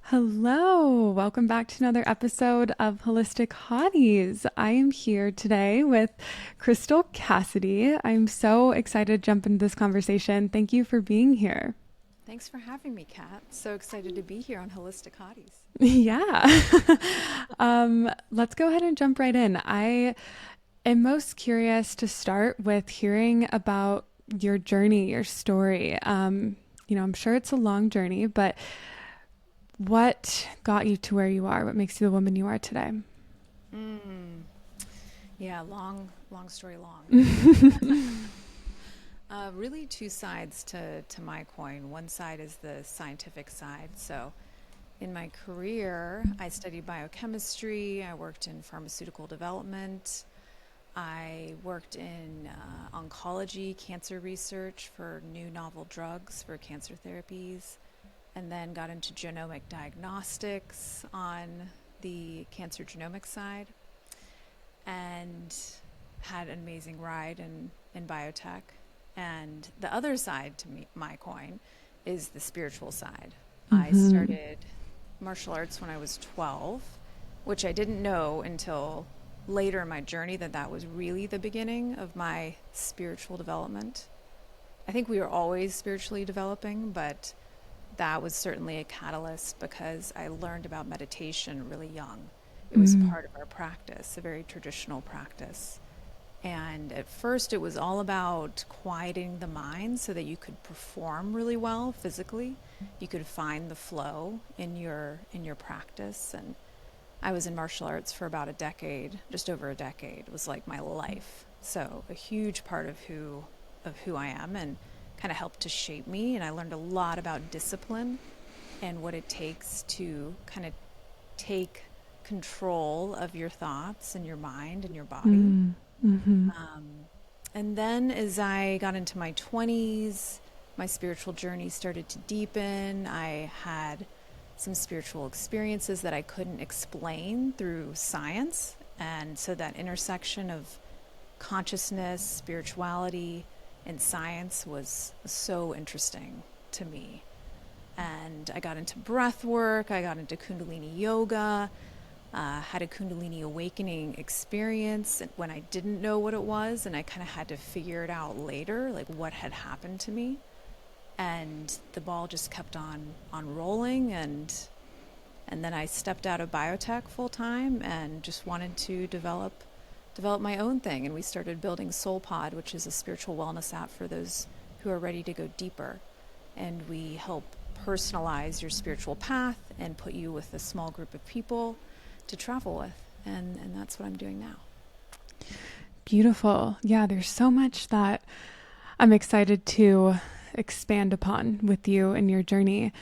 Hello, welcome back to another episode of Holistic Hotties. I am here today with Crystal Cassidy. I'm so excited to jump into this conversation. Thank you for being here. Thanks for having me, Kat. So excited to be here on Holistic Hotties. Yeah. Let's go ahead and jump right in. I am most curious to start with hearing about your journey, your story. I'm sure it's a long journey, but what got you to where you are? What makes you the woman you are today? Mm. Yeah, long story long. Really two sides to my coin. One side is the scientific side. So in my career, I studied biochemistry. I worked in pharmaceutical development. I worked in oncology, cancer research for new novel drugs for cancer therapies, and then got into genomic diagnostics on the cancer genomic side, and had an amazing ride in biotech. And the other side to me, my coin, is the spiritual side. I Mm-hmm. started martial arts when I was 12, which I didn't know until later in my journey that was really the beginning of my spiritual development. I think we were always spiritually developing, but that was certainly a catalyst because I learned about meditation really young. It was Mm-hmm. part of our practice, a very traditional practice. And at first, it was all about quieting the mind so that you could perform really well physically. You could find the flow in your practice. And I was in martial arts for about a decade, just over a decade. It was like my life. So a huge part of who I am, and kind of helped to shape me. And I learned a lot about discipline and what it takes to kind of take control of your thoughts and your mind and your body. Mm-hmm. Um, and then as I got into my 20s, my spiritual journey started to deepen. I had some spiritual experiences that I couldn't explain through science. And so that intersection of consciousness, spirituality, and science was so interesting to me. And I got into breath work, I got into kundalini yoga, had a kundalini awakening experience when I didn't know what it was, and I kind of had to figure it out later, like what had happened to me. And the ball just kept on rolling, and then I stepped out of biotech full time and just wanted to develop my own thing. And we started building SoulPod, which is a spiritual wellness app for those who are ready to go deeper. And we help personalize your spiritual path and put you with a small group of people to travel with. And that's what I'm doing now. Beautiful. Yeah, there's so much that I'm excited to expand upon with you and your journey.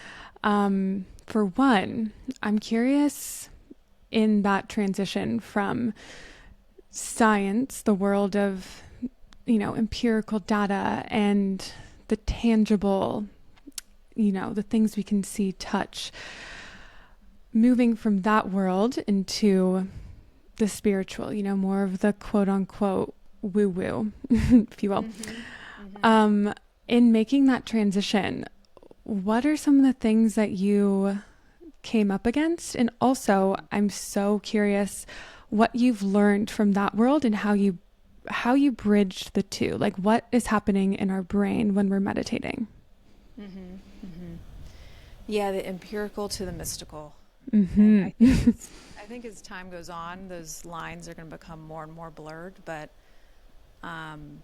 For one, I'm curious in that transition from science, the world of, empirical data and the tangible, the things we can see, touch, moving from that world into the spiritual, more of the quote unquote woo woo, if you will. Mm-hmm. Mm-hmm. Um, in making that transition, what are some of the things that you came up against? And also, I'm so curious what you've learned from that world and how you bridged the two. Like what is happening in our brain when we're meditating? Mm-hmm. Mm-hmm. Yeah, the empirical to the mystical. And Mm-hmm. I think as time goes on, those lines are going to become more and more blurred. But um,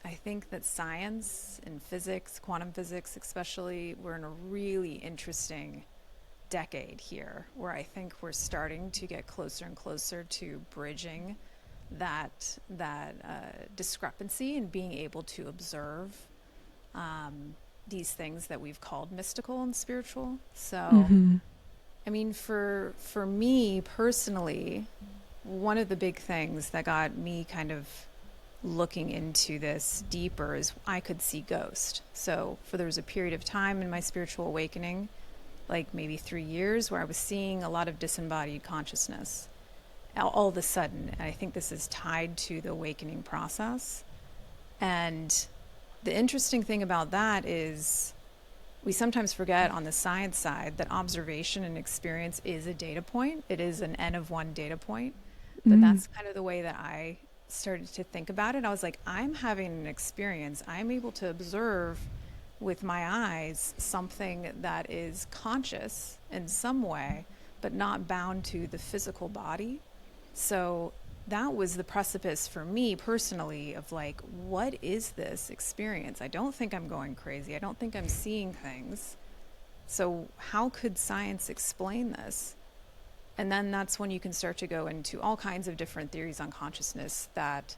I think that science and physics, quantum physics especially, we're in a really interesting decade here where I think we're starting to get closer and closer to bridging that discrepancy and being able to observe these things that we've called mystical and spiritual. So, Mm-hmm. I mean, for me personally, one of the big things that got me kind of looking into this deeper is I could see ghosts. So, for there was a period of time in my spiritual awakening, like maybe 3 years, where I was seeing a lot of disembodied consciousness all of a sudden. And I think this is tied to the awakening process. And the interesting thing about that is we sometimes forget on the science side that observation and experience is a data point. It is an N of one data point. But Mm. that's kind of the way that I started to think about it. I was like, I'm having an experience. I'm able to observe with my eyes something that is conscious in some way, but not bound to the physical body. So that was the precipice for me personally of like, what is this experience? I don't think I'm going crazy. I don't think I'm seeing things. So how could science explain this? And then that's when you can start to go into all kinds of different theories on consciousness that,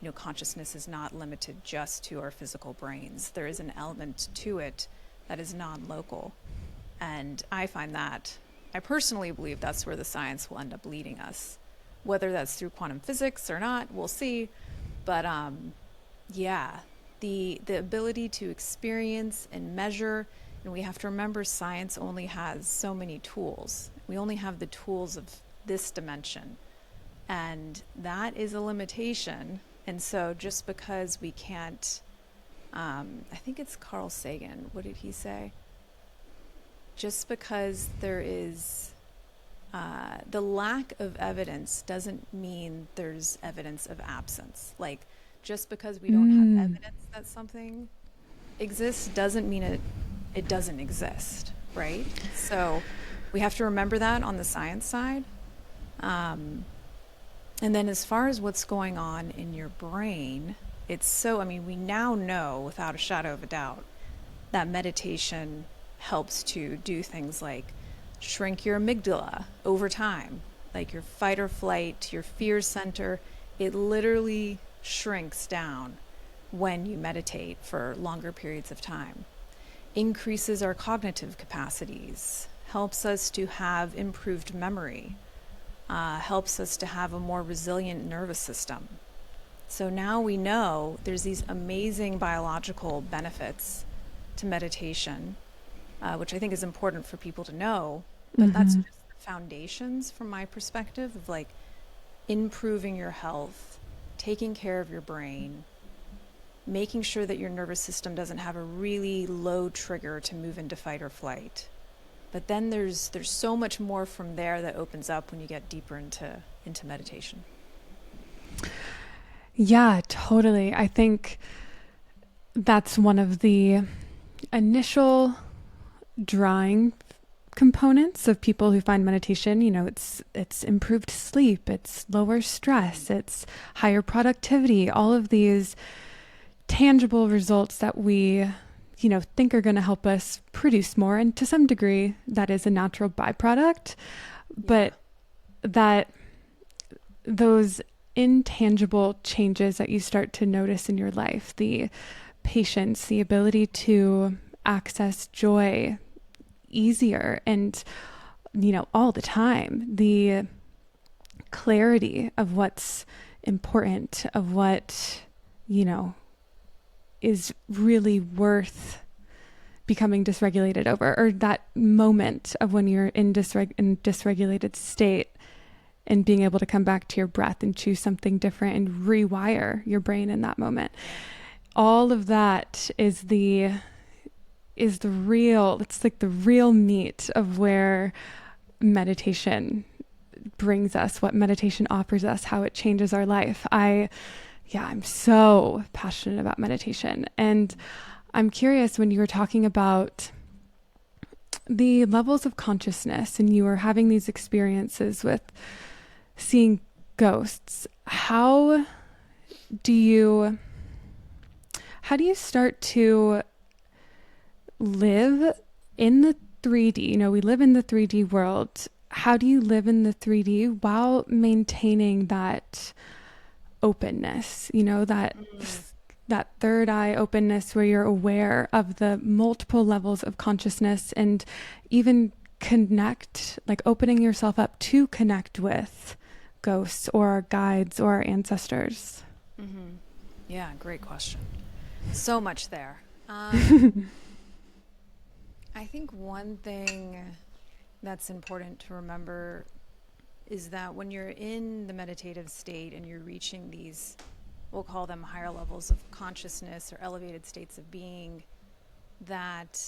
you know, consciousness is not limited just to our physical brains. There is an element to it that is non-local. And I find that, I personally believe that's where the science will end up leading us. Whether that's through quantum physics or not, we'll see. But yeah, the ability to experience and measure, and we have to remember science only has so many tools. We only have the tools of this dimension. And that is a limitation. And so just because we can't, I think it's Carl Sagan, what did he say? Just because there is the lack of evidence doesn't mean there's evidence of absence. Like, just because we don't have Mm. evidence that something exists doesn't mean it doesn't exist, right? So we have to remember that on the science side. And then as far as what's going on in your brain, it's so, I mean, we now know without a shadow of a doubt that meditation helps to do things like shrink your amygdala over time, like your fight or flight, your fear center. It literally shrinks down when you meditate for longer periods of time. Increases our cognitive capacities, helps us to have improved memory, helps us to have a more resilient nervous system. So now we know there's these amazing biological benefits to meditation, which I think is important for people to know. But that's Mm-hmm. just the foundations from my perspective of like improving your health, taking care of your brain, making sure that your nervous system doesn't have a really low trigger to move into fight or flight. But then there's so much more from there that opens up when you get deeper into meditation. Yeah, totally. I think that's one of the initial drawing components of people who find meditation. You know, it's improved sleep, it's lower stress, it's higher productivity, all of these tangible results that we, you know, think are going to help us produce more, and to some degree that is a natural byproduct. Yeah. But that those intangible changes that you start to notice in your life, the patience, the ability to access joy easier and, you know, all the time, the clarity of what's important, of what, you know, is really worth becoming dysregulated over, or that moment of when you're in dysregulated state, and being able to come back to your breath and choose something different and rewire your brain in that moment. All of that is the real, it's like the real meat of where meditation brings us, what meditation offers us, how it changes our life. I'm so passionate about meditation. And I'm curious, when you were talking about the levels of consciousness and you were having these experiences with seeing ghosts, do you start to live in the 3D? You know, we live in the 3D world. How do you live in the 3D while maintaining that openness, you know, that third eye openness where you're aware of the multiple levels of consciousness, and even connect, like opening yourself up to connect with ghosts or guides or ancestors? Mm-hmm. Yeah, great question. So much there. I think one thing that's important to remember is that when you're in the meditative state and you're reaching these, we'll call them higher levels of consciousness or elevated states of being, that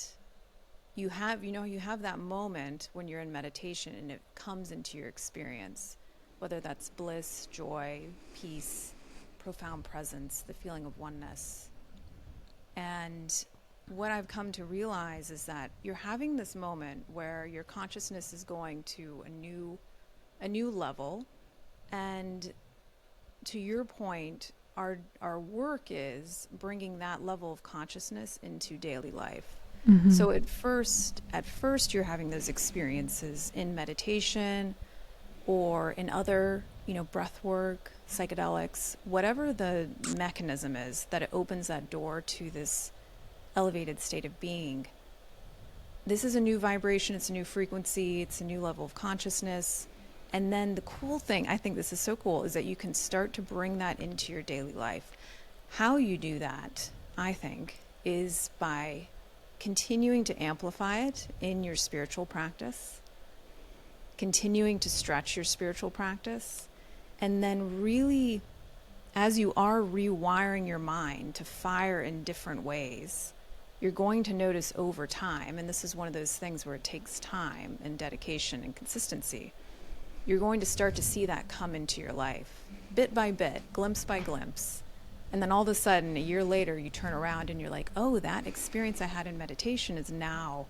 you have that moment when you're in meditation and it comes into your experience, whether that's bliss, joy, peace, profound presence, the feeling of oneness. And what I've come to realize is that you're having this moment where your consciousness is going to a new level. And to your point, our work is bringing that level of consciousness into daily life. Mm-hmm. So at first you're having those experiences in meditation or in other, breath work, psychedelics, whatever the mechanism is that it opens that door to this elevated state of being. This is a new vibration, it's a new frequency, it's a new level of consciousness. And then the cool thing, I think this is so cool, is that you can start to bring that into your daily life. How you do that, I think, is by continuing to amplify it in your spiritual practice, continuing to stretch your spiritual practice, and then really, as you are rewiring your mind to fire in different ways, you're going to notice over time, and this is one of those things where it takes time and dedication and consistency, you're going to start to see that come into your life, bit by bit, glimpse by glimpse. And then all of a sudden, a year later, you turn around and you're like, oh, that experience I had in meditation is now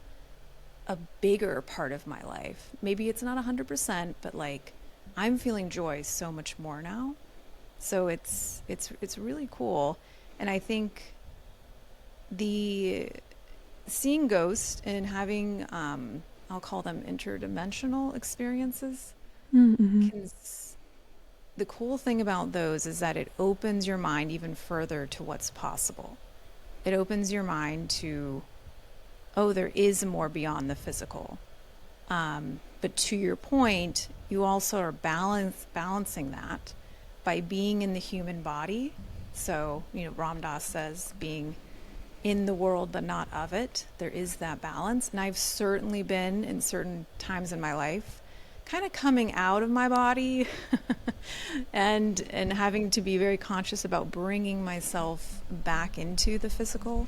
a bigger part of my life. Maybe it's not 100%, but like, I'm feeling joy so much more now. So it's really cool. And I think the seeing ghosts and having, I'll call them interdimensional experiences, Mm-hmm. the cool thing about those is that it opens your mind even further to what's possible. It opens your mind to, oh, there is more beyond the physical. But to your point, you also are balancing that by being in the human body. So, Ram Dass says being in the world but not of it. There is that balance. And I've certainly been in certain times in my life kind of coming out of my body and having to be very conscious about bringing myself back into the physical.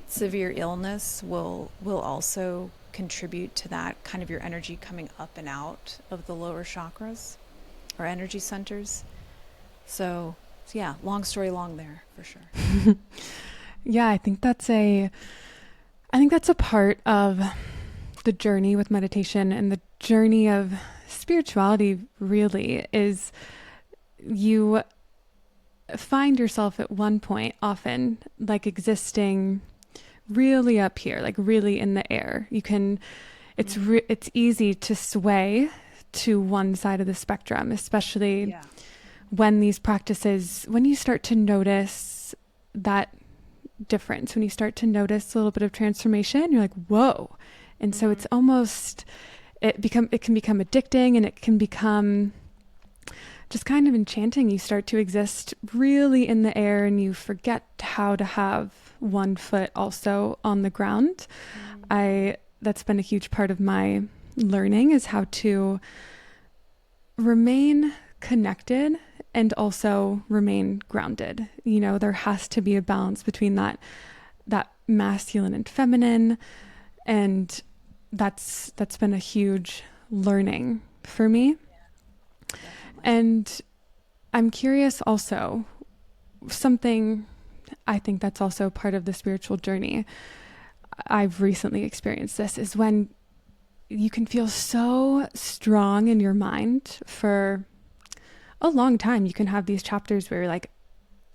Severe illness will also contribute to that, kind of your energy coming up and out of the lower chakras or energy centers. So yeah, long story long there for sure. Yeah, I think that's a part of the journey with meditation and the journey of spirituality really is you find yourself at one point often like existing really up here, like really in the air. It's easy to sway to one side of the spectrum, especially when these practices, when you start to notice that difference, when you start to notice a little bit of transformation, you're like, whoa. And so it's almost, it can become addicting, and it can become just kind of enchanting. You start to exist really in the air, and you forget how to have one foot also on the ground. That's been a huge part of my learning, is how to remain connected and also remain grounded. There has to be a balance between that masculine and feminine, and that's been a huge learning for me. Yeah, and I'm curious also, something I think that's also part of the spiritual journey, I've recently experienced this, is when you can feel so strong in your mind for a long time. You can have these chapters where you're like,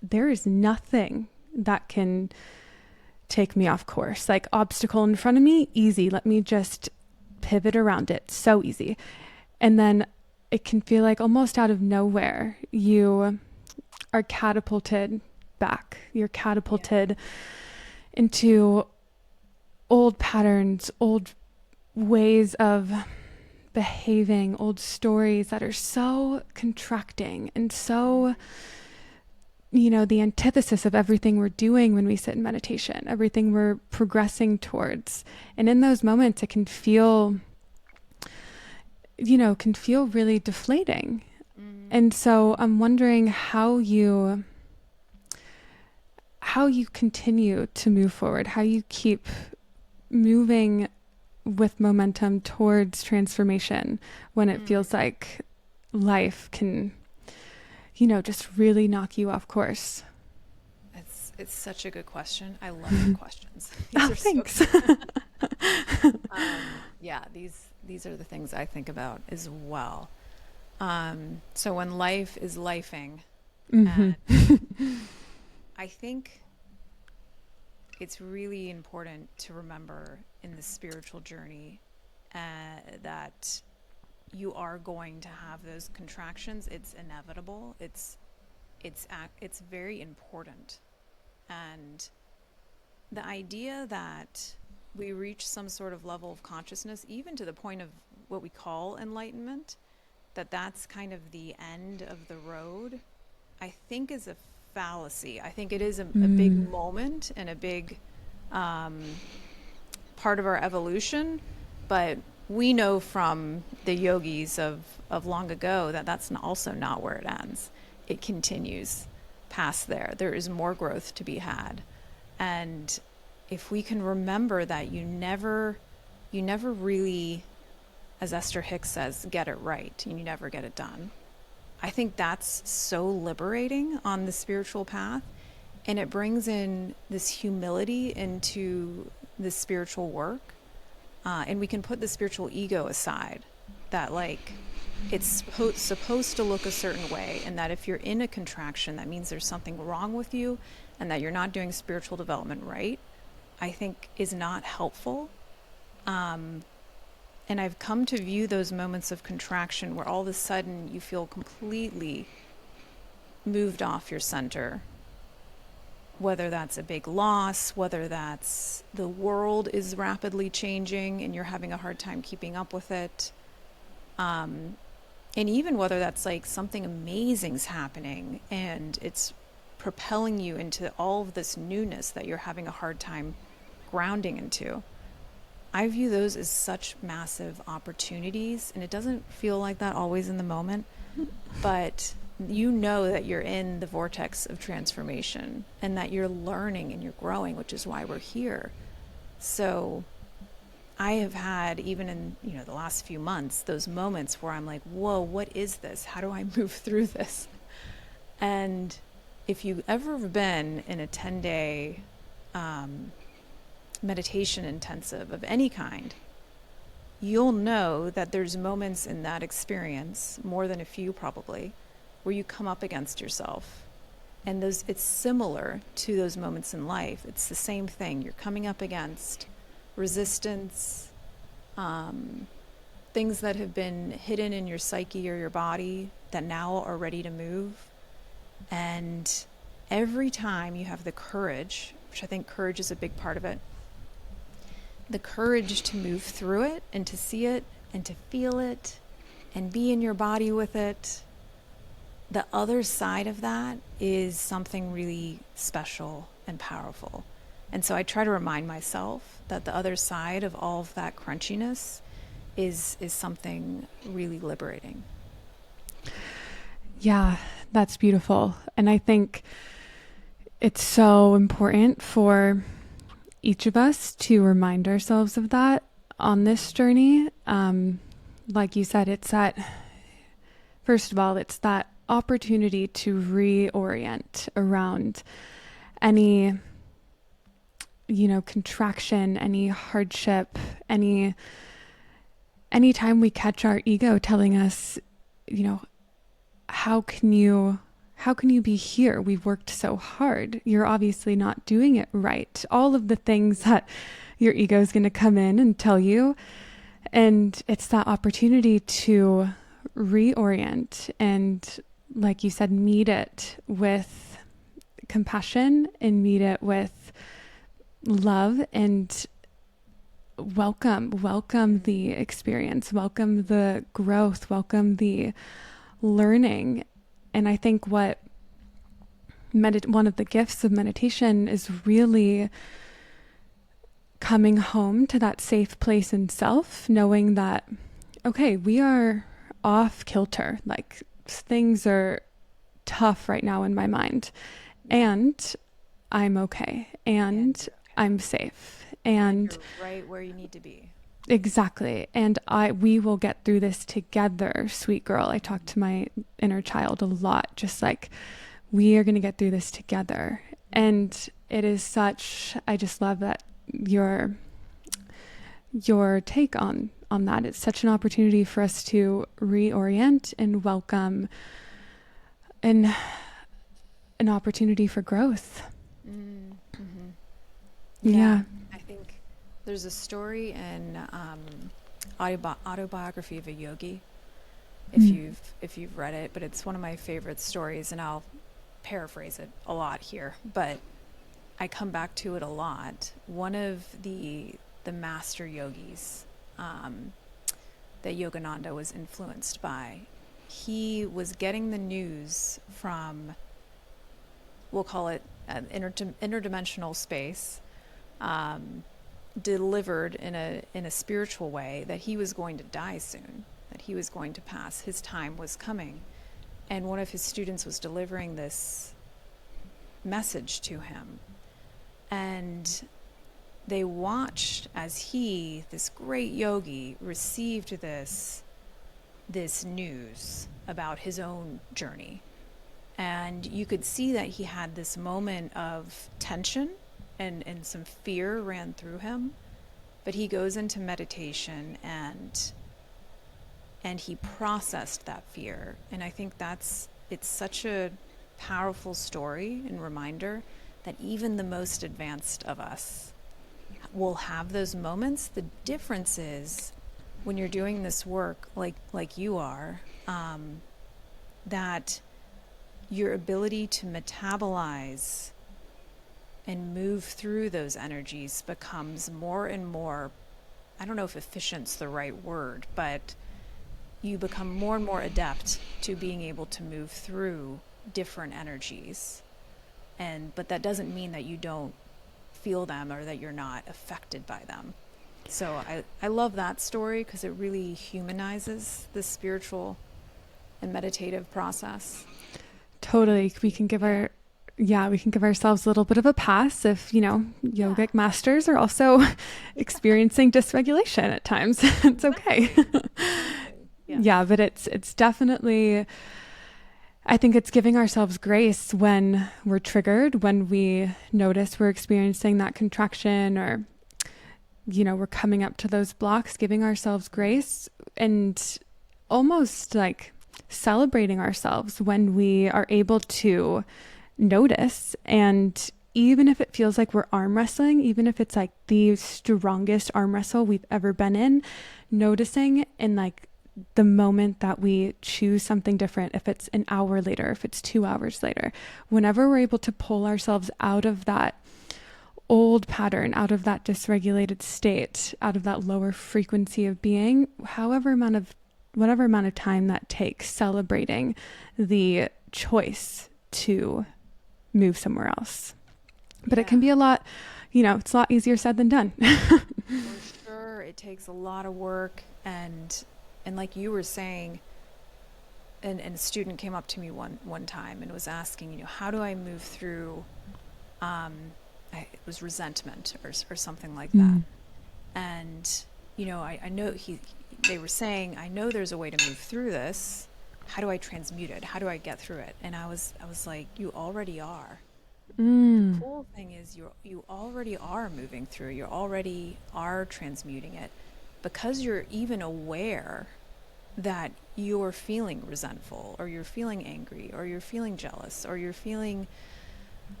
there is nothing that can take me off course. Like, obstacle in front of me, easy. Let me just pivot around it. So easy. And then it can feel like almost out of nowhere, you are catapulted back. You're catapulted into old patterns, old ways of behaving, old stories that are so contracting and so, the antithesis of everything we're doing when we sit in meditation, everything we're progressing towards. And in those moments, it can feel really deflating. And so I'm wondering how you continue to move forward, how you keep moving with momentum towards transformation when it feels like life can, just really knock you off course? It's such a good question. I love your questions. These Oh, are so thanks. yeah, these are the things I think about as well. So when life is lifing, Mm-hmm. and I think it's really important to remember in the spiritual journey that you are going to have those contractions. It's inevitable. It's very important. And the idea that we reach some sort of level of consciousness, even to the point of what we call enlightenment, that's kind of the end of the road, I think is a fallacy. I think it is a big moment and a big part of our evolution, but we know from the yogis of long ago that that's also not where it ends. It continues past there. There is more growth to be had. And if we can remember that you never really, as Esther Hicks says, get it right, and you never get it done. I think that's so liberating on the spiritual path, and it brings in this humility into the spiritual work. And we can put the spiritual ego aside, that like it's supposed to look a certain way, and that if you're in a contraction, that means there's something wrong with you and that you're not doing spiritual development right, I think is not helpful. And I've come to view those moments of contraction where all of a sudden you feel completely moved off your center, whether that's a big loss, whether that's the world is rapidly changing and you're having a hard time keeping up with it. And even whether that's like something amazing's happening and it's propelling you into all of this newness that you're having a hard time grounding into. I view those as such massive opportunities, and it doesn't feel like that always in the moment, but you know that you're in the vortex of transformation and that you're learning and you're growing, which is why we're here. So I have had, even in the last few months, those moments where I'm like, whoa, what is this? How do I move through this? And if you've ever been in a 10-day meditation intensive of any kind, you'll know that there's moments in that experience, more than a few probably, where you come up against yourself. And it's similar to those moments in life. It's the same thing. You're coming up against resistance, things that have been hidden in your psyche or your body that now are ready to move. And every time you have the courage, which I think courage is a big part of it, the courage to move through it and to see it and to feel it and be in your body with it, the other side of that is something really special and powerful. And so I try to remind myself that the other side of all of that crunchiness is something really liberating. Yeah, that's beautiful. And I think it's so important for each of us to remind ourselves of that on this journey. Like you said, first of all, it's that opportunity to reorient around any, contraction, any hardship, any time we catch our ego telling us, how can you be here? We've worked so hard. You're obviously not doing it right. All of the things that your ego is going to come in and tell you. And it's that opportunity to reorient and, like you said, meet it with compassion and meet it with love and welcome the experience, welcome the growth, welcome the learning. And I think one of the gifts of meditation is really coming home to that safe place in self, knowing that, okay, we are off kilter. Like things are tough right now in my mind, and I'm okay, and I'm safe, Like And you're right where you need to be. exactly. And we will get through this together, sweet girl. I talk to my inner child a lot, just like, we are going to get through this together. And it is such, I just love that your take on that. It's such an opportunity for us to reorient and welcome an opportunity for growth. Mm-hmm. Yeah. I think there's a story in autobiography of a yogi, if you've read it, but it's one of my favorite stories, and I'll paraphrase it a lot here, but I come back to it a lot. One of the master yogis that Yogananda was influenced by, he was getting the news from, we'll call it an interdimensional space, delivered in a spiritual way, that he was going to die soon, that he was going to pass, his time was coming. And one of his students was delivering this message to him. And they watched as he, this great yogi, received this news about his own journey. And you could see that he had this moment of tension, and some fear ran through him. But he goes into meditation and he processed that fear. And I think it's such a powerful story and reminder that even the most advanced of us will have those moments. The difference is, when you're doing this work like you are, that your ability to metabolize and move through those energies becomes more and more, I don't know if efficient's the right word, but you become more and more adept to being able to move through different energies. But that doesn't mean that you don't feel them or that you're not affected by them. So I love that story because it really humanizes the spiritual and meditative process. Totally. We can give ourselves a little bit of a pass if, yogic masters are also experiencing dysregulation at times. It's okay. Yes. Yeah, but it's definitely, I think it's giving ourselves grace when we're triggered, when we notice we're experiencing that contraction, or, we're coming up to those blocks, giving ourselves grace and almost like celebrating ourselves when we are able to notice. And even if it feels like we're arm wrestling, even if it's like the strongest arm wrestle we've ever been in, noticing in like the moment that we choose something different, if it's an hour later, if it's 2 hours later, whenever we're able to pull ourselves out of that old pattern, out of that dysregulated state, out of that lower frequency of being, whatever amount of time that takes, celebrating the choice to move somewhere else. But it can be a lot, it's a lot easier said than done. For sure. It takes a lot of work, and like you were saying, and a student came up to me one time and was asking, how do I move through, it was resentment or something like that. And, I know they were saying, I know there's a way to move through this. How do I transmute it? How do I get through it? And I was like, you already are. The cool thing is you already are moving through. You already are transmuting it, because you're even aware that you're feeling resentful, or you're feeling angry, or you're feeling jealous, or you're feeling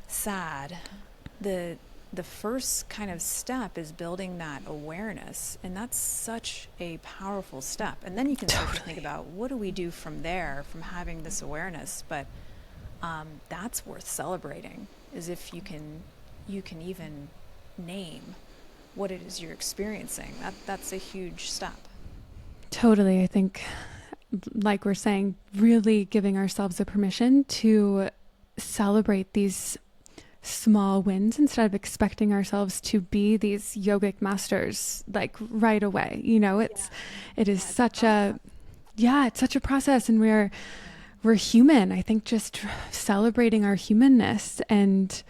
sad. The first kind of step is building that awareness, and that's such a powerful step. And then you can start to think about, what do we do from there, from having this awareness? But that's worth celebrating, is if you can even name what it is you're experiencing. That's a huge step. Totally. I think, like we're saying, really giving ourselves a permission to celebrate these small wins instead of expecting ourselves to be these yogic masters like right away. It's such a process, and we're human. I think just celebrating our humanness and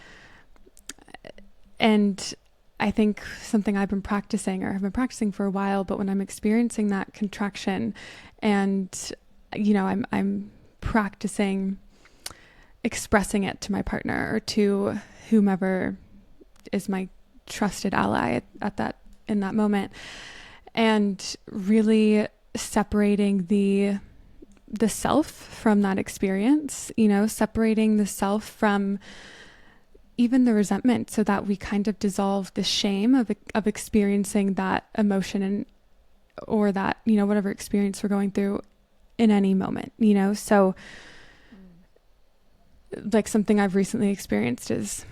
I think something I've been practicing or have been practicing for a while, but when I'm experiencing that contraction and, I'm practicing expressing it to my partner or to whomever is my trusted ally in that moment, and really separating the self from that experience, separating the self from even the resentment, so that we kind of dissolve the shame of experiencing that emotion and or that, whatever experience we're going through in any moment, so like something I've recently experienced is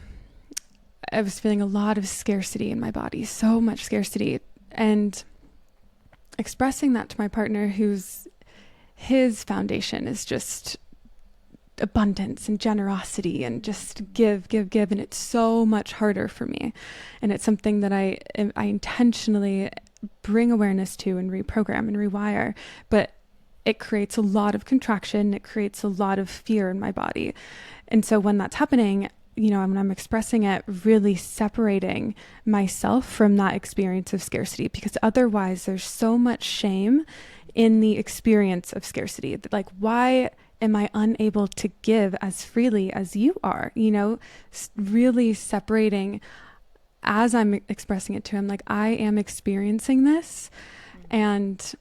I was feeling a lot of scarcity in my body, so much scarcity, and expressing that to my partner, his foundation is just abundance and generosity and just give, and it's so much harder for me. And it's something that I intentionally bring awareness to and reprogram and rewire, but it creates a lot of contraction. It creates a lot of fear in my body. And so when that's happening, when I'm expressing it, really separating myself from that experience of scarcity, because otherwise there's so much shame in the experience of scarcity. Like, why am I unable to give as freely as you are? Really separating as I'm expressing it to him, like, I am experiencing this, and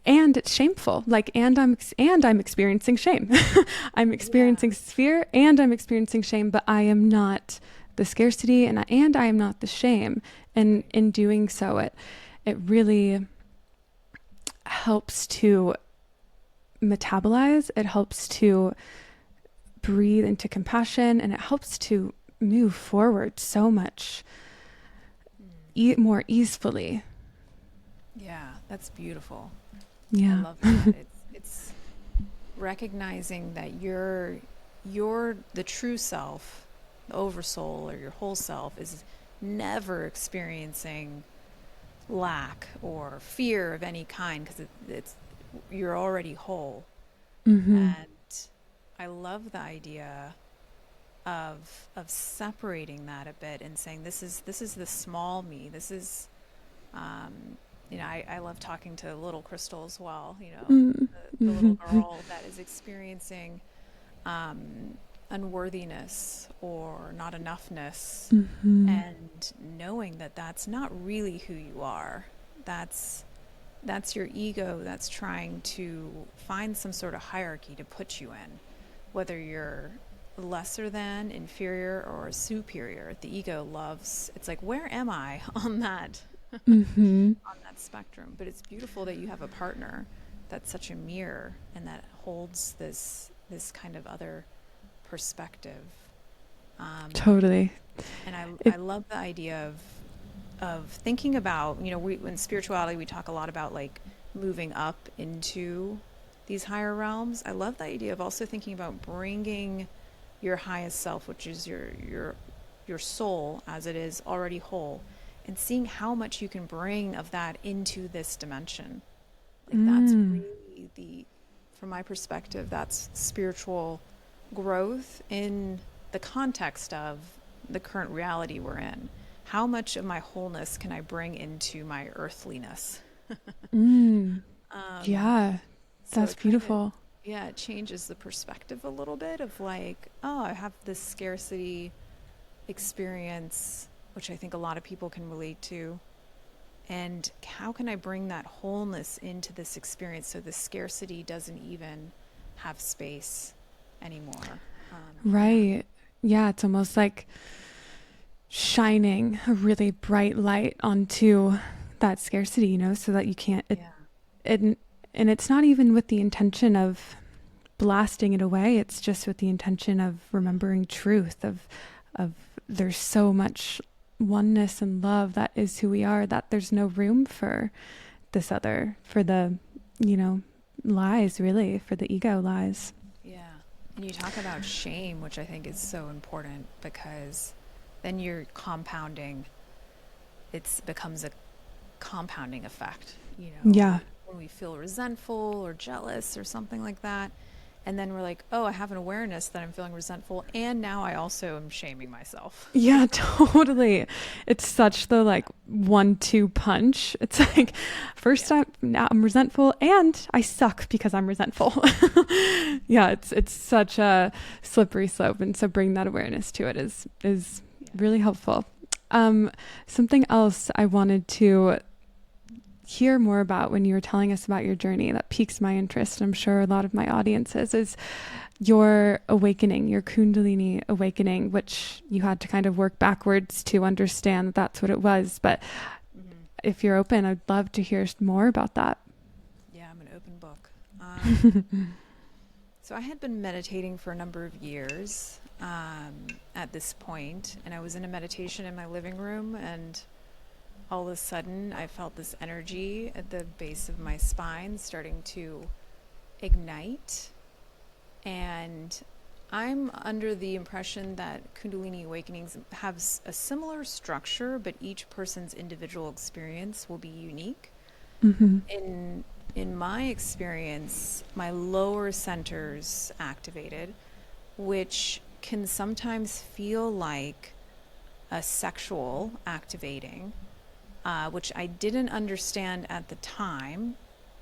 it's shameful. Like, and I'm experiencing shame. I'm experiencing fear and I'm experiencing shame, but I am not the scarcity and I am not the shame. And in doing so, it really helps to metabolize. It helps to breathe into compassion, and it helps to move forward so much more easily. Yeah, that's beautiful. Yeah. I love that. It's recognizing that you're the true self, the oversoul, or your whole self is never experiencing lack or fear of any kind, because it's you're already whole. And I love the idea of separating that a bit and saying this is the small me. This is I love talking to little Crystal as well, the little girl that is experiencing unworthiness or not enoughness, and knowing that that's not really who you are. That's your ego that's trying to find some sort of hierarchy to put you in, whether you're lesser than, inferior, or superior. The ego loves, it's like, where am I on that on that spectrum? But it's beautiful that you have a partner that's such a mirror and that holds this kind of other perspective. Totally. And I love the idea of thinking about, in spirituality, we talk a lot about like moving up into these higher realms. I love the idea of also thinking about bringing your highest self, which is your soul as it is already whole, and seeing how much you can bring of that into this dimension. Like that's really from my perspective, that's spiritual growth in the context of the current reality we're in. How much of my wholeness can I bring into my earthliness? Yeah, that's beautiful. It changes the perspective a little bit of like, oh, I have this scarcity experience, which I think a lot of people can relate to. And how can I bring that wholeness into this experience so the scarcity doesn't even have space anymore? Right. Yeah, it's almost like shining a really bright light onto that scarcity, so that you can't, and it's not even with the intention of blasting it away. It's just with the intention of remembering truth, of there's so much oneness and love that is who we are, that there's no room for this other, for the, lies, really, for the ego lies. Yeah. And you talk about shame, which I think is so important, because then you're compounding. It becomes a compounding effect, Yeah. when we feel resentful or jealous or something like that. And then we're like, oh, I have an awareness that I'm feeling resentful. And now I also am shaming myself. Yeah, totally. It's such the like 1-2 punch. It's like first Yeah. now I'm resentful and I suck because I'm resentful. Yeah, it's such a slippery slope, and so bringing that awareness to it is Yeah. really helpful. Something else I wanted to hear more about when you were telling us about your journey that piques my interest, and I'm sure a lot of my audiences, is your awakening, your kundalini awakening, which you had to kind of work backwards to understand that that's what it was. But Mm-hmm. if you're open, I'd love to hear more about that. Yeah, I'm an open book. So I had been meditating for a number of years at this point, and I was in a meditation in my living room, and all of a sudden I felt this energy at the base of my spine starting to ignite. And I'm under the impression that Kundalini awakenings have a similar structure, but each person's individual experience will be unique. Mm-hmm. In my experience, my lower centers activated, which can sometimes feel like a sexual activating, which I didn't understand at the time.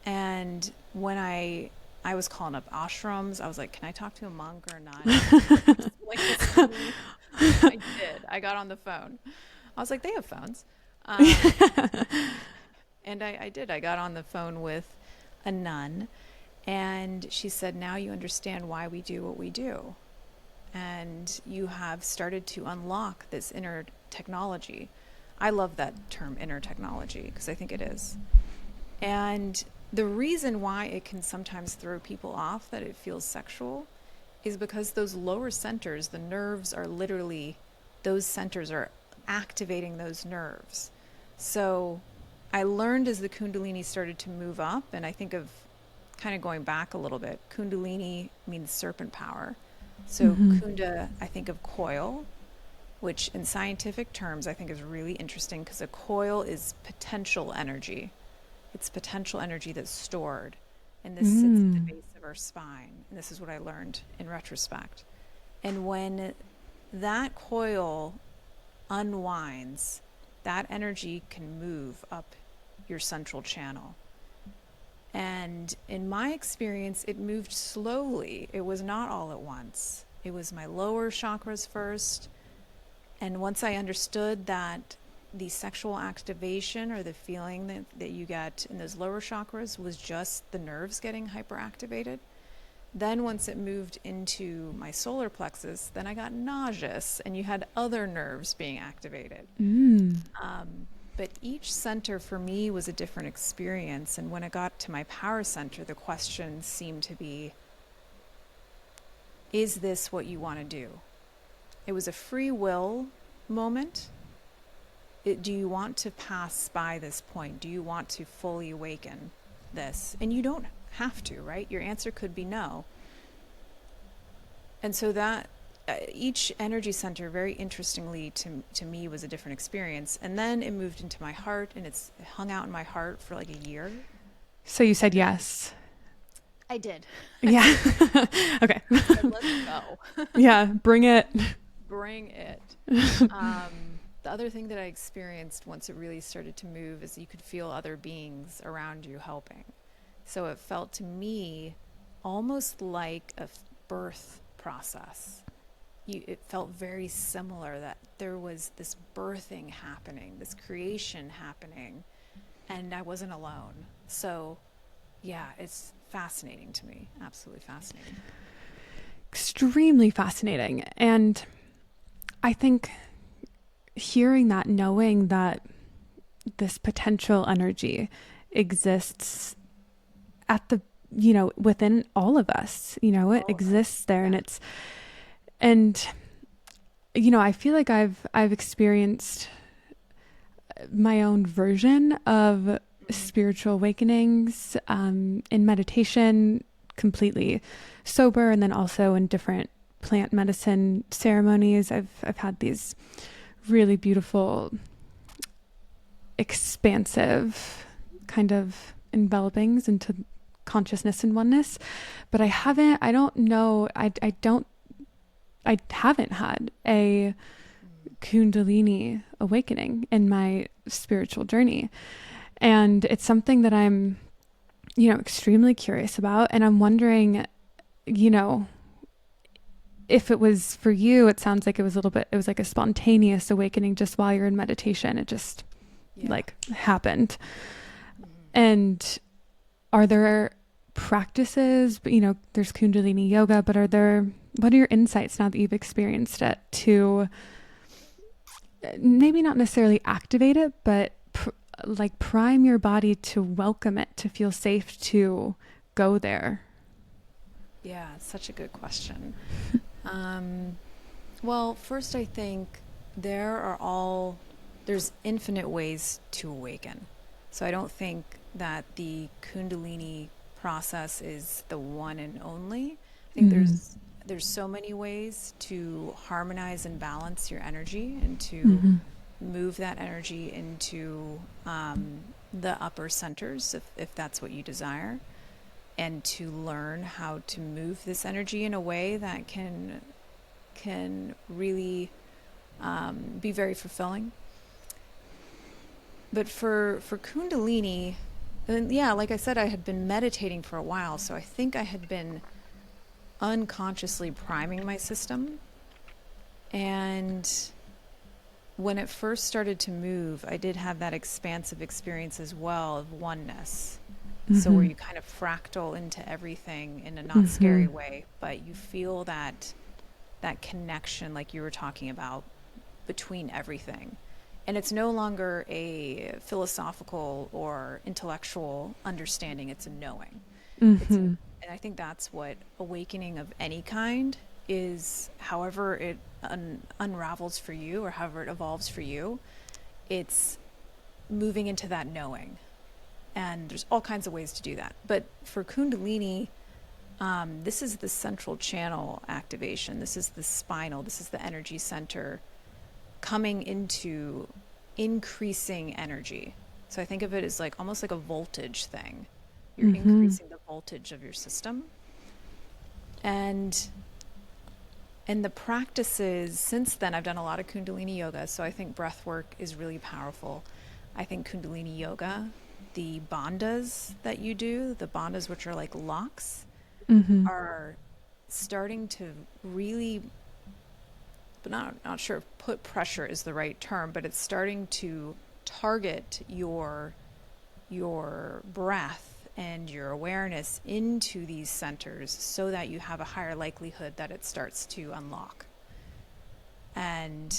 And when I was calling up ashrams, I was like, can I talk to a monk or not? Like this to me. I did. I got on the phone. I was like, they have phones. And I did. I got on the phone with a nun, and she said, now you understand why we do what we do. And you have started to unlock this inner technology. I love that term, inner technology, because I think it is. And the reason why it can sometimes throw people off, that it feels sexual, is because those lower centers, the nerves are literally, those centers are activating those nerves. So I learned as the Kundalini started to move up, and I think of kind of going back a little bit, Kundalini means serpent power. So Mm-hmm. Kunda, I think of coil, which in scientific terms I think is really interesting, because a coil is potential energy. It's potential energy that's stored. And this sits at the Mm. base of our spine. And this is what I learned in retrospect. And when that coil unwinds, that energy can move up your central channel. And in my experience, it moved slowly. It was not all at once. It was my lower chakras first. And once I understood that the sexual activation, or the feeling that you get in those lower chakras, was just the nerves getting hyperactivated, then once it moved into my solar plexus, then I got nauseous, and you had other nerves being activated. Mm. But each center for me was a different experience. And when I got to my power center, the question seemed to be, is this what you want to do? It was a free will moment. Do you want to pass by this point? Do you want to fully awaken this? And you don't have to, right? Your answer could be no. And so that each energy center, very interestingly to me, was a different experience. And then it moved into my heart, and it hung out in my heart for like a year. So you said yes. I did. Yeah. Okay. I said, let's go. Yeah, bring it. Bring it. The other thing that I experienced once it really started to move is you could feel other beings around you helping. So it felt to me almost like a birth process. It felt very similar, that there was this birthing happening, this creation happening, and I wasn't alone. So yeah, it's fascinating to me. Absolutely fascinating. Extremely fascinating. And I think hearing that, knowing that this potential energy exists at the, within all of us, it exists there, and it's, and, I feel like I've experienced my own version of spiritual awakenings, in meditation, completely sober, and then also in different plant medicine ceremonies. I've had these really beautiful, expansive kind of envelopings into consciousness and oneness, but I haven't had a kundalini awakening in my spiritual journey. And it's something that I'm, extremely curious about. And I'm wondering, if it was for you, it sounds like it was like a spontaneous awakening just while you're in meditation. It just like happened. And are there practices, there's Kundalini yoga, but what are your insights now that you've experienced it to maybe not necessarily activate it, but like prime your body to welcome it, to feel safe to go there? Yeah, such a good question. Well, first I think there's infinite ways to awaken. So I don't think that the Kundalini process is the one and only. I think there's so many ways to harmonize and balance your energy and to move that energy into the upper centers if that's what you desire, and to learn how to move this energy in a way that can really be very fulfilling. But for Kundalini, and like I said, I had been meditating for a while, so I think I had been unconsciously priming my system. And when it first started to move, I did have that expansive experience as well of oneness. So where you kind of fractal into everything in a not scary way, but you feel that connection, like you were talking about, between everything. And it's no longer a philosophical or intellectual understanding, it's a knowing. And I think that's what awakening of any kind is, however it unravels for you or however it evolves for you, it's moving into that knowing. And there's all kinds of ways to do that. But for Kundalini, this is the central channel activation. This is the spinal. This is the energy center coming into increasing energy. So I think of it as like almost like a voltage thing. You're increasing the voltage of your system. And the practices since then, I've done a lot of Kundalini yoga. So I think breath work is really powerful. I think Kundalini yoga, the bandhas that you do, the bandhas which are like locks, are starting to really, but not sure if put pressure is the right term, but it's starting to target your breath and your awareness into these centers so that you have a higher likelihood that it starts to unlock. And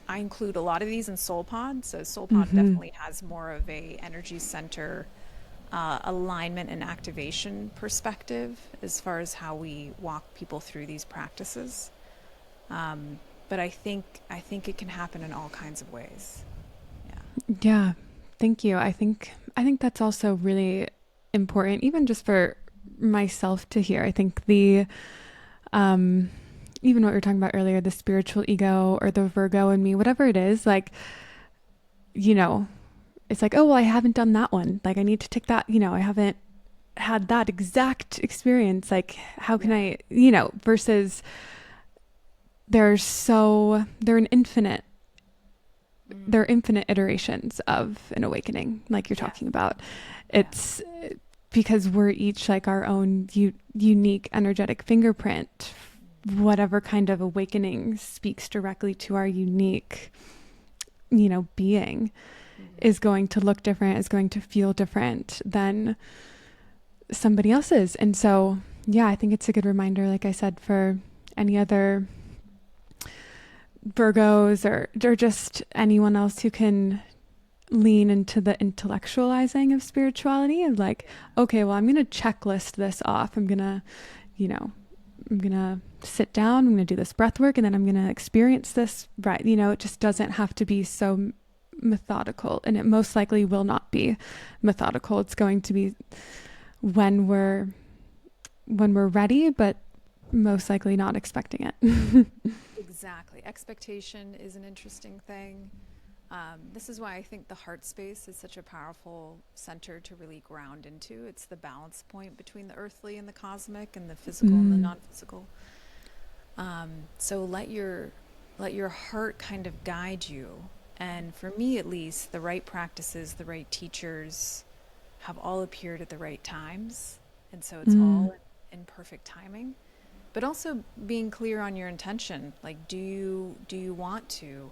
I include a lot of these in SoulPod. So SoulPod definitely has more of a energy center alignment and activation perspective as far as how we walk people through these practices. But I think it can happen in all kinds of ways. Yeah. Thank you. I think that's also really important, even just for myself to hear. I think the even what we were talking about earlier, the spiritual ego or the Virgo in me, whatever it is, like, it's like, oh, well, I haven't done that one. Like, I need to tick that, I haven't had that exact experience. Like, how can I, versus there are infinite iterations of an awakening, like you're talking about. It's because we're each like our own unique energetic fingerprint. Whatever kind of awakening speaks directly to our unique, being is going to look different, is going to feel different than somebody else's. And so, I think it's a good reminder, like I said, for any other Virgos or just anyone else who can lean into the intellectualizing of spirituality of like, okay, well, I'm going to checklist this off. I'm going to sit down, I'm going to do this breath work, and then I'm going to experience this, right? It just doesn't have to be so methodical, and it most likely will not be methodical. It's going to be when we're ready, but most likely not expecting it. Exactly. Expectation is an interesting thing. This is why I think the heart space is such a powerful center to really ground into. It's the balance point between the earthly and the cosmic, and the physical and the Mm. non-physical. So let your heart kind of guide you. And for me, at least, the right practices, the right teachers have all appeared at the right times, and so it's Mm. all in perfect timing. But also being clear on your intention. Like, do you want to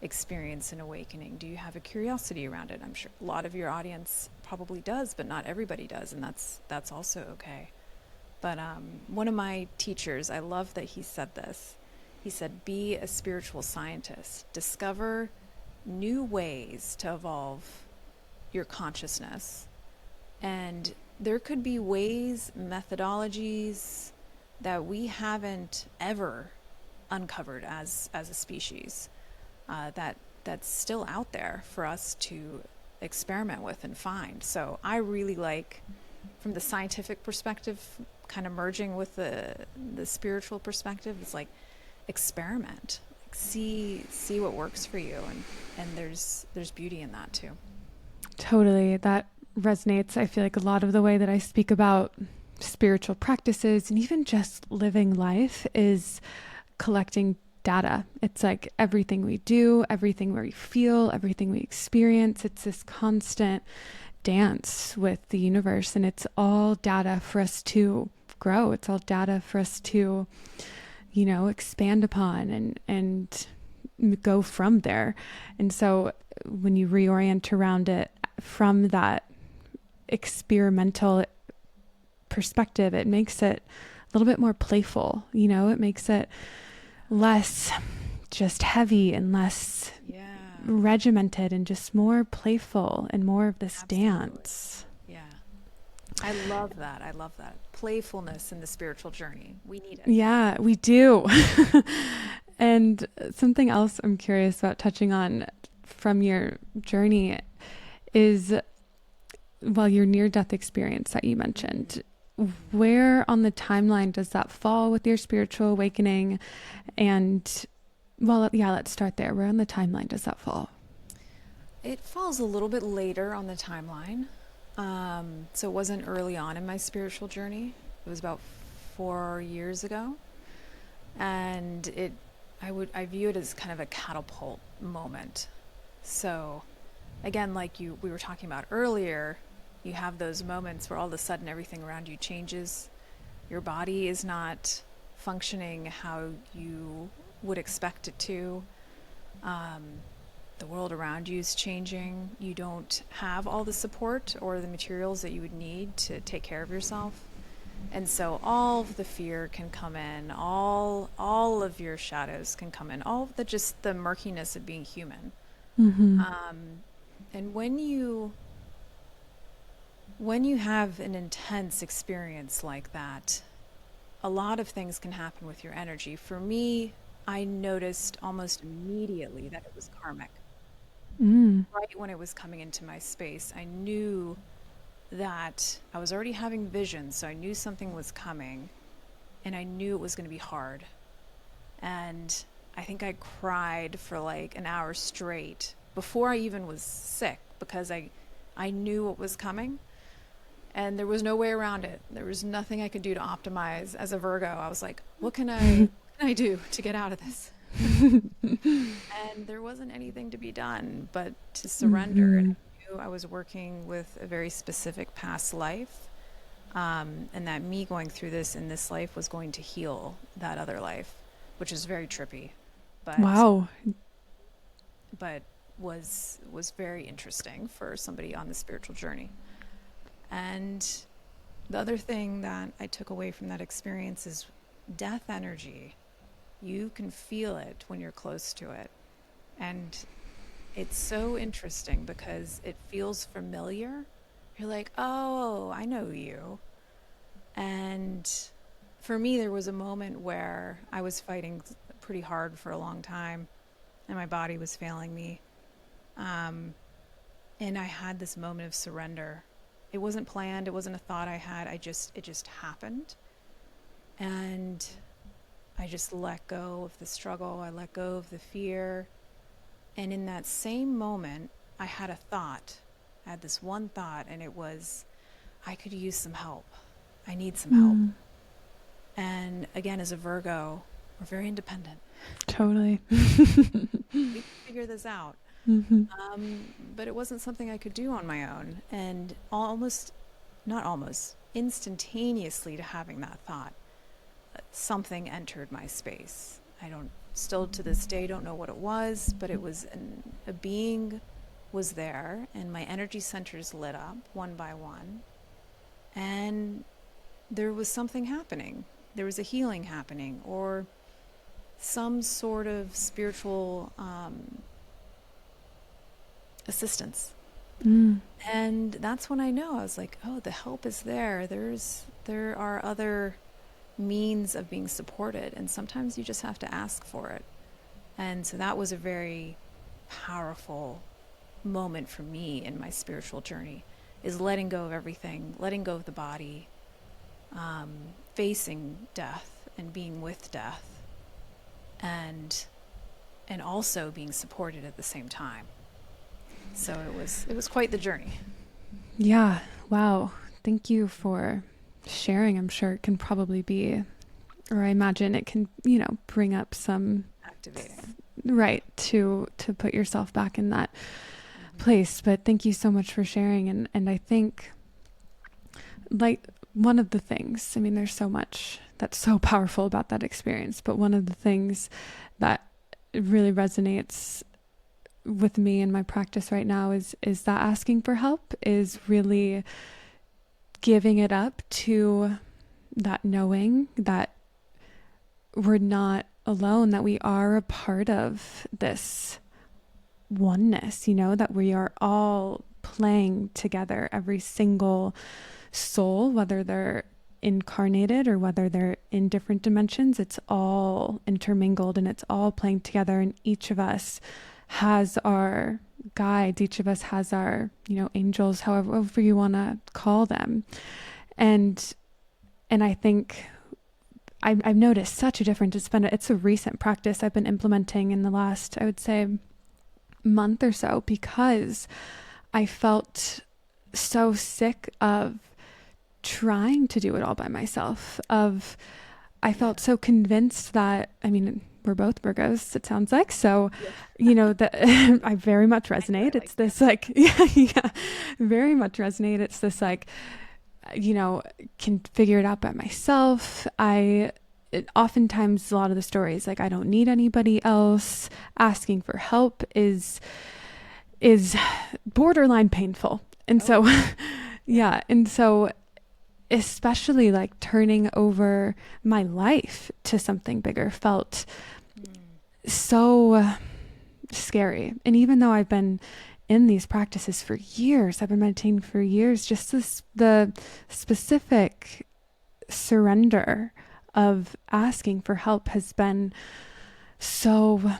experience an awakening? Do you have a curiosity around it? I'm sure a lot of your audience probably does, but not everybody does, and that's also okay. But one of my teachers, I love that he said this. He said, "Be a spiritual scientist. Discover new ways to evolve your consciousness." And there could be ways, methodologies that we haven't ever uncovered as a species, that's still out there for us to experiment with and find. So I really like, from the scientific perspective, kind of merging with the spiritual perspective. It's like, experiment, like, see what works for you, and there's beauty in that too. Totally. That resonates. I feel like a lot of the way that I speak about spiritual practices and even just living life is collecting data. It's like everything we do, everything we feel, everything we experience, it's this constant dance with the universe, and it's all data for us to grow. It's all data for us to, expand upon and go from there. And so when you reorient around it from that experimental perspective, it makes it a little bit more playful. It makes it less just heavy and less Yeah, regimented and just more playful and more of this absolutely. dance. Yeah, I love that. I love that playfulness in the spiritual journey. We need it. Yeah, we do. And something else I'm curious about touching on from your journey is, well, your near death experience that you Mm-hmm. mentioned. Mm-hmm. Where on the timeline does that fall with your spiritual awakening? And, well, yeah, let's start there. Where on the timeline does that fall? It falls a little bit later on the timeline. So it wasn't early on in my spiritual journey. It was about 4 years ago. And I view it as kind of a catapult moment. So again, like we were talking about earlier, you have those moments where all of a sudden everything around you changes. Your body is not functioning how you would expect it to. Um, the world around you is changing. You don't have all the support or the materials that you would need to take care of yourself. And so all of the fear can come in, all of your shadows can come in, all of the just the murkiness of being human. Mm-hmm. And when you have an intense experience like that, a lot of things can happen with your energy. For me, I noticed almost immediately that it was karmic. Mm. Right when it was coming into my space, I knew that I was already having visions, so I knew something was coming, and I knew it was going to be hard. And I think I cried for like an hour straight before I even was sick, because I knew what was coming, and there was no way around it. There was nothing I could do to optimize. As a Virgo, I was like, what can I do to get out of this? And there wasn't anything to be done but to surrender. And Mm-hmm. I knew I was working with a very specific past life, and that me going through this in this life was going to heal that other life, which is very trippy, but Wow. but was very interesting for somebody on the spiritual journey. And the other thing that I took away from that experience is death energy. You can feel it when you're close to it. And it's so interesting because it feels familiar. You're like, oh, I know you. And for me, there was a moment where I was fighting pretty hard for a long time, and my body was failing me. Um, and I had this moment of surrender. It wasn't planned. It wasn't a thought I had. It just happened. And I just let go of the struggle. I let go of the fear. And in that same moment, I had a thought. I had this one thought, and it was, I could use some help. I need some help. Mm. And again, as a Virgo, we're very independent. Totally. We can figure this out. Mm-hmm. But it wasn't something I could do on my own. And not almost, instantaneously to having that thought, something entered my space. I don't, still to this day, don't know what it was, but it was a being was there, and my energy centers lit up one by one. And there was something happening. There was a healing happening, or some sort of spiritual assistance. Mm. And that's when I know, I was like, oh, the help is there. There are other means of being supported, and sometimes you just have to ask for it. And so that was a very powerful moment for me in my spiritual journey, is letting go of everything, letting go of the body, facing death and being with death, and also being supported at the same time. So it was quite the journey. Yeah. Wow. Thank you for sharing. I'm sure it can probably be, or I imagine it can, bring up some Activating. right to put yourself back in that place. But thank you so much for sharing. And I think, like, one of the things, I mean, there's so much that's so powerful about that experience, but one of the things that really resonates with me in my practice right now is that asking for help is really giving it up to that knowing that we're not alone, that we are a part of this oneness, that we are all playing together, every single soul, whether they're incarnated or whether they're in different dimensions, it's all intermingled and it's all playing together, and each of us has our guides, each of us has our, angels, however you want to call them. And I think I've noticed such a difference. It's a recent practice I've been implementing in the last, I would say, month or so, because I felt so sick of trying to do it all by myself. I felt so convinced that, I mean, we're both Virgos, it sounds like. So, that I very much resonate. It's this yeah, very much resonate. It's this can figure it out by myself. Oftentimes a lot of the stories, I don't need anybody else. Asking for help is borderline painful. And so, yeah. And so, especially turning over my life to something bigger felt so scary. And even though I've been in these practices for years, I've been meditating for years, just the specific surrender of asking for help has been so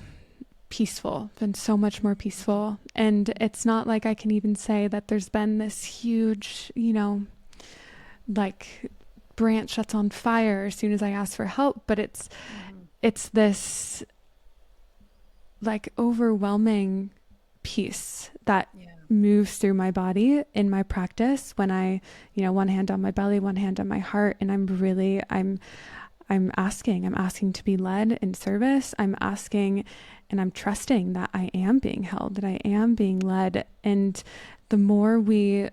peaceful, been so much more peaceful. And it's not like I can even say that there's been this huge, branch that's on fire as soon as I ask for help, but it's this overwhelming peace that moves through my body in my practice when I, one hand on my belly, one hand on my heart, and I'm asking to be led in service. I'm asking and I'm trusting that I am being held, that I am being led. And the more we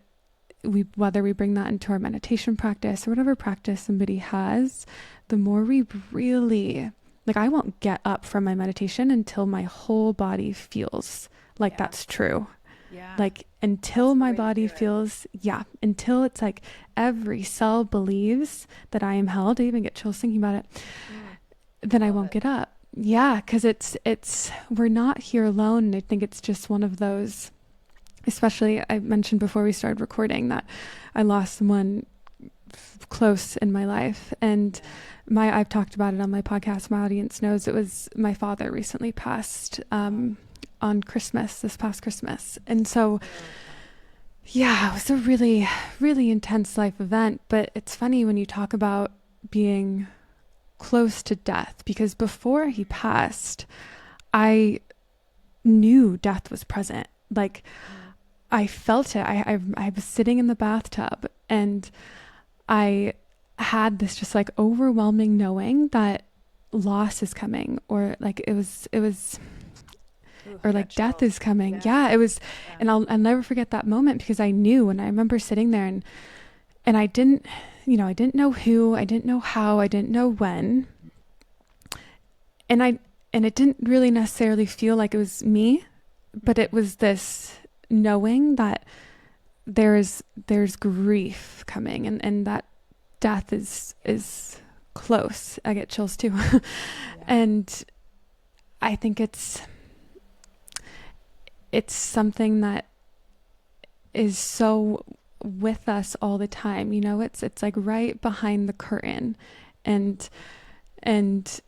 whether we bring that into our meditation practice or whatever practice somebody has, the more we really, I won't get up from my meditation until my whole body feels like that's true. Yeah. Until my body feels, until it's every cell believes that I am held. I even get chills thinking about it. Then I won't get up. Yeah. Because we're not here alone. And I think it's just one of those, especially I mentioned before we started recording that I lost someone close in my life, and I've talked about it on my podcast. My audience knows it was my father recently passed on Christmas, this past Christmas. And so, it was a really, really intense life event. But it's funny when you talk about being close to death, because before he passed, I knew death was present. Like Mm. I felt it. I was sitting in the bathtub and I had this just like overwhelming knowing that loss is coming, or like it was Ooh, or I got like death chills. is coming. Yeah. Yeah, it was. Yeah. And I'll never forget that moment because I knew, and I remember sitting there and I didn't, I didn't know who, I didn't know how, I didn't know when. And it didn't really necessarily feel like it was me, but Mm. it was this knowing that there's grief coming, and that death is close. I get chills too. Yeah. And I think it's something that is so with us all the time. It's like right behind the curtain, and and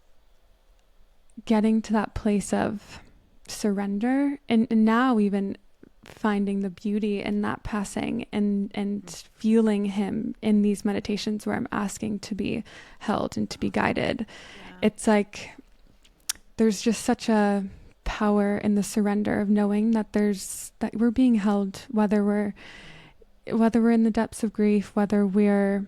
getting to that place of surrender, and now even finding the beauty in that passing, and feeling him in these meditations where I'm asking to be held and to be guided. Yeah. It's like there's just such a power in the surrender of knowing that we're being held, whether we're in the depths of grief, whether we're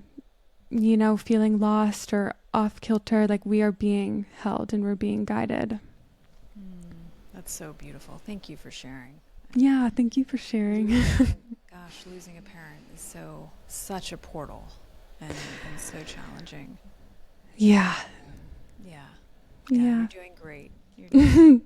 feeling lost or off kilter, like we are being held and we're being guided. Mm. That's so beautiful. Thank you for sharing. Yeah, thank you for sharing. Losing a parent is such a portal and so challenging. Yeah. Yeah. Yeah, Yeah. you're doing great. You're doing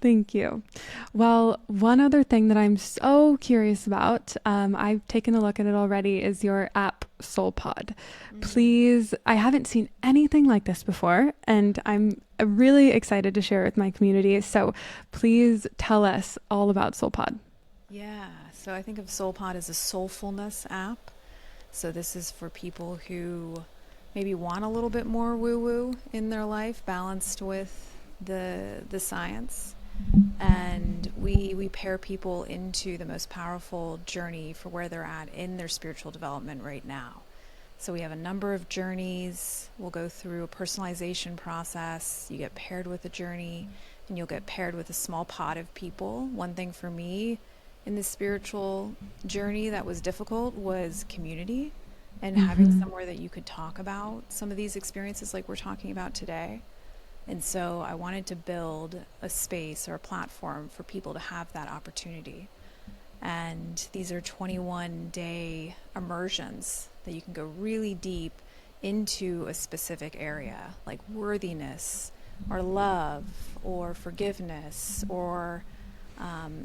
Thank you. Well, one other thing that I'm so curious about, I've taken a look at it already, is your app SoulPod. mm. Please, I haven't seen anything like this before, and I'm really excited to share it with my community. So please tell us all about SoulPod. Yeah. So I think of SoulPod as a soulfulness app. So this is for people who maybe want a little bit more woo-woo in their life, balanced with the science. And we pair people into the most powerful journey for where they're at in their spiritual development right now. So we have a number of journeys. We'll go through a personalization process. You get paired with a journey, and you'll get paired with a small pod of people. One thing for me in this spiritual journey that was difficult was community, and having Mm-hmm. somewhere that you could talk about some of these experiences like we're talking about today. And so I wanted to build a space or a platform for people to have that opportunity. And these are 21-day immersions that you can go really deep into a specific area, like worthiness or love or forgiveness or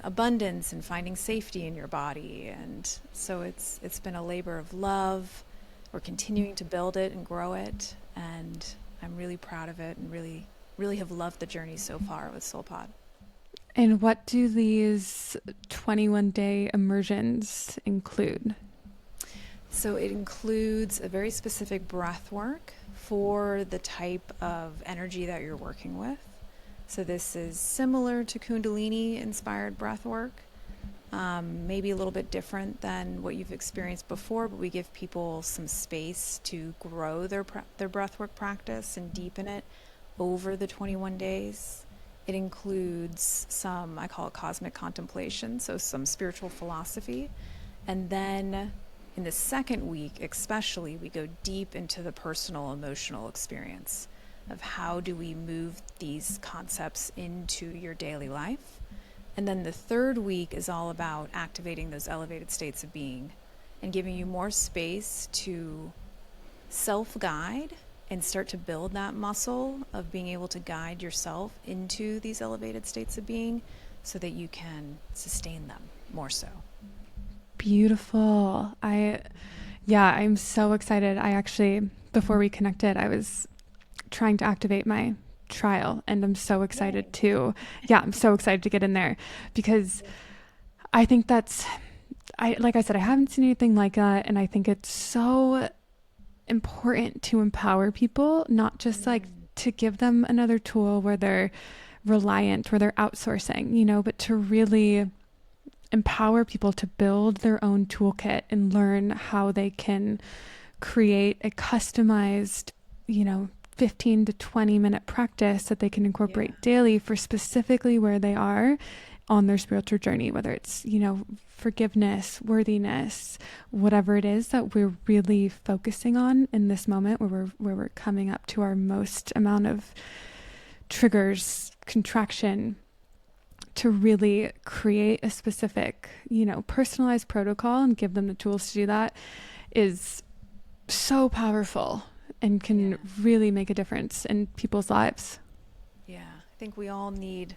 abundance and finding safety in your body. And so it's been a labor of love. We're continuing to build it and grow it, and I'm really proud of it and really have loved the journey so far with SoulPod. And what do these 21-day immersions include? So it includes a very specific breath work for the type of energy that you're working with. So this is similar to kundalini inspired breath work, maybe a little bit different than what you've experienced before, but we give people some space to grow their breathwork practice and deepen it over the 21 days. It includes some, I call it cosmic contemplation, so some spiritual philosophy. And then in the second week, especially, we go deep into the personal emotional experience of how do we move these concepts into your daily life. And then the third week is all about activating those elevated states of being and giving you more space to self-guide and start to build that muscle of being able to guide yourself into these elevated states of being so that you can sustain them more so. Beautiful. I'm so excited. I actually, before we connected, I was trying to activate my trial, and Yay. I'm so excited to get in there because I think like I said, I haven't seen anything like that. And I think it's so important to empower people, not just like Mm. to give them another tool where they're reliant, where they're outsourcing, but to really empower people to build their own toolkit and learn how they can create a customized, 15 to 20 minute practice that they can Yeah. incorporate daily for specifically where they are on their spiritual journey, whether it's, forgiveness, worthiness, whatever it is that we're really focusing on in this moment where we're coming up to our most amount of triggers, contraction, to really create a specific, personalized protocol and give them the tools to do that is so powerful and can really make a difference in people's lives. Yeah, I think we all need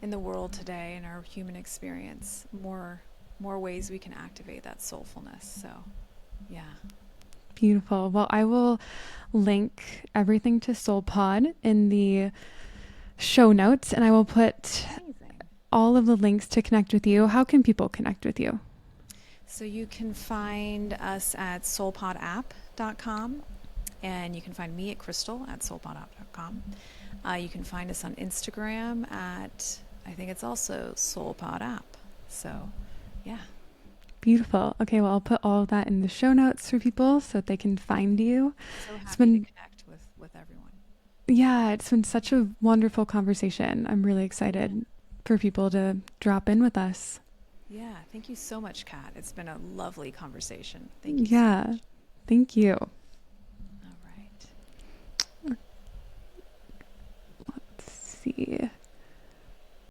in the world today, in our human experience, more ways we can activate that soulfulness. So, yeah. Beautiful. Well, I will link everything to SoulPod in the show notes, and I will put all of the links to connect with you. How can people connect with you? So you can find us at soulpodapp.com, and you can find me at Crystal at soulpodapp.com. You can find us on Instagram at, I think it's also SoulPodApp. So, yeah. Beautiful. Okay, well, I'll put all of that in the show notes for people so that they can find you. So happy It's been, to connect with everyone. yeah, it's been such a wonderful conversation. I'm really excited for people to drop in with us. Yeah, thank you so much, Kat. It's been a lovely conversation. Thank you Yeah, so much. thank you. All right. Let's see.